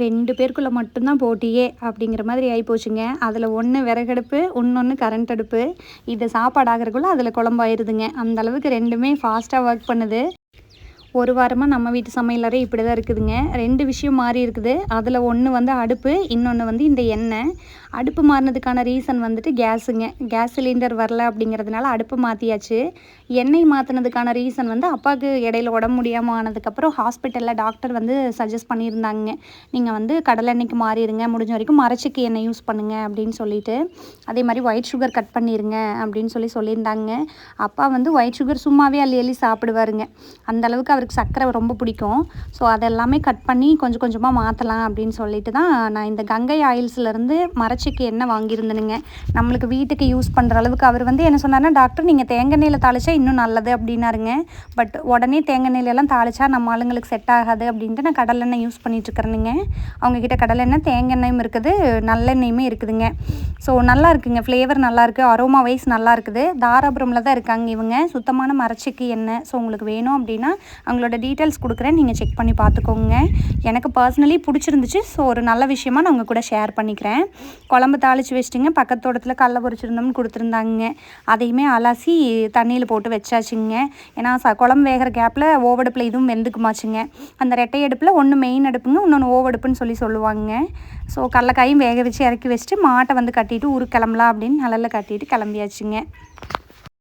2 பேருக்குள்ள மட்டும் தான் போட்டியே அப்படிங்கிற மாதிரி ஆயிப்போச்சுங்க. அதில் ஒன்று விறகடுப்பு, இன்னொன்று கரண்ட் அடுப்பு. இது சாப்பாடு ஆகிறக்குள்ள அதில் குழம்பாயிருதுங்க. அந்த அளவுக்கு 2மே ஃபாஸ்ட்டாக ஒர்க் பண்ணுது. ஒரு வாரமாக நம்ம வீட்டு சமையலறை இப்படி தான் இருக்குதுங்க. 2 விஷயம் மாறி இருக்குது. அதில் ஒன்று வந்து அடுப்பு, இன்னொன்று வந்து இந்த எண்ணெய். அடுப்பு மாறினதுக்கான ரீசன் வந்துட்டு கேஸுங்க. கேஸ் சிலிண்டர் வரல அப்படிங்கிறதுனால அடுப்பு மாற்றியாச்சு. எண்ணெய் மாற்றினதுக்கான ரீசன் வந்து அப்பாவுக்கு இடையில உடம்பு முடியாமல் ஆனதுக்கப்புறம் ஹாஸ்பிட்டலில் டாக்டர் வந்து சஜஸ்ட் பண்ணியிருந்தாங்க. நீங்கள் வந்து கடலெண்ணெய்க்கு மாறிடுங்க, முடிஞ்ச வரைக்கும் மரச்செக்கு எண்ணெய் யூஸ் பண்ணுங்கள் அப்படின்னு சொல்லிட்டு. அதே மாதிரி ஒயிட் சுகர் கட் பண்ணிடுங்க அப்படின்னு சொல்லியிருந்தாங்க. அப்பா வந்து ஒயிட் சுகர் சும்மாவே அள்ளி சாப்பிடுவாருங்க. அந்தளவுக்கு அவருக்கு சர்க்கரை ரொம்ப பிடிக்கும். ஸோ அதெல்லாமே கட் பண்ணி கொஞ்சம் கொஞ்சமாக மாற்றலாம் அப்படின்னு சொல்லிட்டு தான் நான் இந்த கங்கை ஆயில்ஸ்லேருந்து மரச்செக்கு எண்ணெய் வாங்கியிருந்தேனுங்க. நம்மளுக்கு வீட்டுக்கு யூஸ் பண்ணுற அளவுக்கு. அவர் வந்து என்ன சொன்னார்னா, டாக்டர் நீங்கள் தேங்காய் எண்ணெயில் தாளிச்சா இன்னும் நல்லது அப்படின்னாருங்க. பட் உடனே தேங்காய் எண்ணெயிலெல்லாம் தாளிச்சா நம்ம ஆளுங்களுக்கு செட் ஆகாது அப்படின்ட்டு நான் கடலெண்ணெய் யூஸ் பண்ணிகிட்ருக்கிறேனுங்க. அவங்கக்கிட்ட கடலெண்ணெய், தேங்காய் எண்ணெயும் இருக்குது, நல்லெண்ணெயுமே இருக்குதுங்க. ஸோ நல்லா இருக்குங்க, ஃப்ளேவர் நல்லாயிருக்கு, அரோமா வைஸ் நல்லா இருக்குது. தாராபுரமில் தான் இருக்காங்க இவங்க. சுத்தமான மரச்செக்கு எண்ணெய். ஸோ உங்களுக்கு வேணும் அப்படின்னா அவங்களோட டீட்டெயில்ஸ் கொடுக்குறேன், நீங்கள் செக் பண்ணி பார்த்துக்கோங்க. எனக்கு பர்சனலி பிடிச்சிருந்துச்சு. ஸோ ஒரு நல்ல விஷயமா நான் உங்கள் கூட ஷேர் பண்ணிக்கிறேன். குழம்பு தாளித்து வச்சுட்டுங்க, பக்கத்து தோட்டத்தில் கடல பொரிச்சிருந்தோம்னு கொடுத்துருந்தாங்க. அதையுமே அலசி தண்ணியில் போட்டு வச்சாச்சுங்க. ஏன்னா குழம்பு வேகிற கேப்பில் ஓவடுப்பில் இதுவும் வெந்துக்குமாச்சுங்க. அந்த ரெட்டை அடுப்பில் ஒன்று மெயின் அடுப்புங்க, இன்னொன்று ஓவடுப்புன்னு சொல்லுவாங்க. ஸோ கடலக்காயும் வேக வச்சு இறக்கி வச்சுட்டு மாட்டை வந்து கட்டிட்டு ஊருக்கு கிளம்பலாம் அப்படின்னு நிழல்ல கட்டிட்டு கிளம்பியாச்சுங்க.